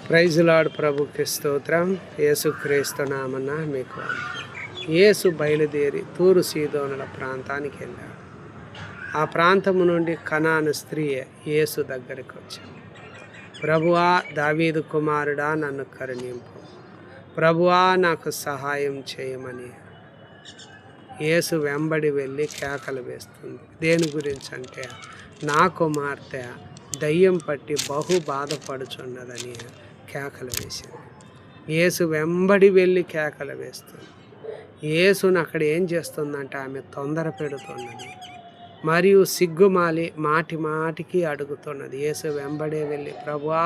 Praise lord. ప్రభుకి స్తోత్రం. యేసుక్రీస్తు నామమున మీకు యేసు బయలుదేరి తూరు సీదోనుల ప్రాంతానికి వెళ్ళాడు. ఆ ప్రాంతము నుండి కనాను స్త్రీ యేసు దగ్గరికి వచ్చాడు. ప్రభువా, దావీదు కుమారుడా, నన్ను కరుణింపు. ప్రభువా, నాకు సహాయం చేయమని యేసు వెంబడి వెళ్ళి కేకలు వేస్తుంది. దేని గురించి అంటే, నా కుమార్తె దయ్యం పట్టి బహు బాధపడుచున్నదని కేకలు వేసింది. యేసు వెంబడి వెళ్ళి కేకలు వేస్తుంది. యేసును అక్కడ ఏం చేస్తుందంటే, ఆమె తొందర పెడుతున్నది మరియు సిగ్గుమాలి మాటి మాటికి అడుగుతున్నది. యేసు వెంబడే వెళ్ళి, ప్రభువా,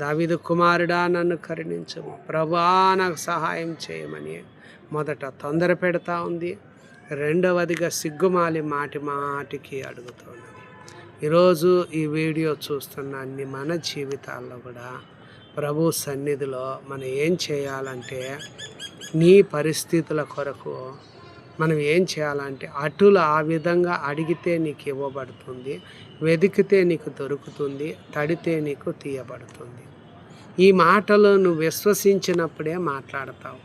దావీదు కుమారుడా, నన్ను కరుణించుము. ప్రభువా, నాకు సహాయం చేయమని మొదట తొందర పెడతా ఉంది. రెండవదిగా సిగ్గుమాలి మాటి మాటికి అడుగుతున్నది. ఈరోజు ఈ వీడియో చూస్తున్న మన జీవితాల్లో కూడా ప్రభు సన్నిధిలో మనం ఏం చేయాలంటే, నీ పరిస్థితుల కొరకు మనం ఏం చేయాలంటే, అటులు ఆ విధంగా అడిగితే నీకు ఇవ్వబడుతుంది, వెతికితే నీకు దొరుకుతుంది, తడితే నీకు తీయబడుతుంది. ఈ మాటలు నువ్వు విశ్వసించినప్పుడే మాట్లాడతావు.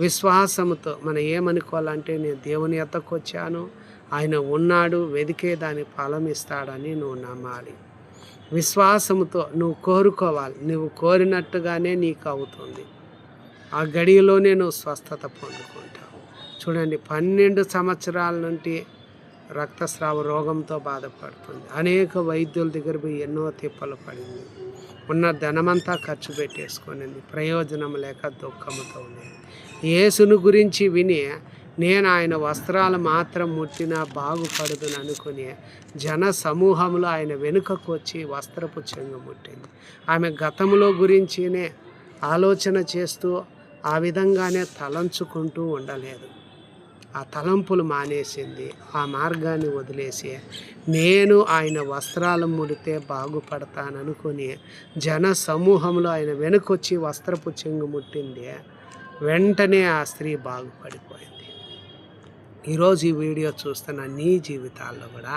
విశ్వాసముతో మనం ఏమనుకోవాలంటే, నేను దేవుని యొద్దకు వచ్చాను, ఆయన ఉన్నాడు, వెదికే దాని ఫలం ఇస్తాడని నువ్వు నమ్మాలి. విశ్వాసముతో నువ్వు కోరుకోవాలి. నువ్వు కోరినట్టుగానే నీకు అవుతుంది. ఆ గడియలోనే నువ్వు స్వస్థత పొందుకుంటావు. చూడండి, 12 సంవత్సరాల నుండి రక్తస్రావ రోగంతో బాధపడుతుంది. అనేక వైద్యుల దగ్గర పోయి ఎన్నో తిప్పలు పడింది. ఉన్న ధనమంతా ఖర్చు పెట్టేసుకునింది. ప్రయోజనం లేక దుఃఖముతో ఉండేది. యేసును గురించి విని, నేను ఆయన వస్త్రాలు మాత్రం ముట్టినా బాగుపడదును అనుకుని జన సమూహంలో ఆయన వెనుకకు వచ్చి వస్త్రపు చెంగు ముట్టింది. ఆమె గతంలో గురించినే ఆలోచన చేస్తూ ఆ విధంగానే తలంచుకుంటూ ఉండలేదు. ఆ తలంపులు మానేసింది. ఆ మార్గాన్ని వదిలేసి, నేను ఆయన వస్త్రాలు ముడితే బాగుపడతాననుకుని జన సమూహంలో ఆయన వెనుకొచ్చి వస్త్రపు చెంగు ముట్టింది. వెంటనే ఆ స్త్రీ బాగుపడిపోయింది. ఈరోజు ఈ వీడియో చూస్తున్న నీ జీవితాల్లో కూడా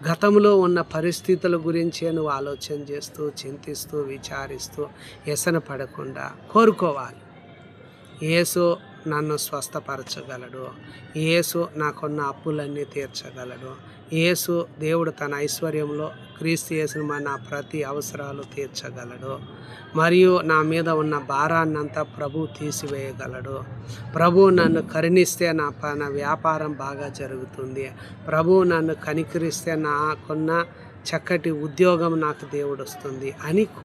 గతంలో ఉన్న పరిస్థితుల గురించే నువ్వు ఆలోచన చేస్తూ, చింతిస్తూ, విచారిస్తూ వ్యసన పడకుండా కోరుకోవాలి. యేసు నన్ను స్వస్థపరచగలడు. యేసు నాకున్న అప్పులన్నీ తీర్చగలడు. యేసు దేవుడు తన ఐశ్వర్యంలో క్రీస్తు యేసును నా ప్రతి అవసరాలు తీర్చగలడు. మరియు నా మీద ఉన్న భారాన్నంతా ప్రభు తీసివేయగలడు. ప్రభు నన్ను కరుణిస్తే నా వ్యాపారం బాగా జరుగుతుంది. ప్రభు నన్ను కనికరిస్తే నాకున్న చక్కటి ఉద్యోగం నాకు దేవుడు వస్తుంది అని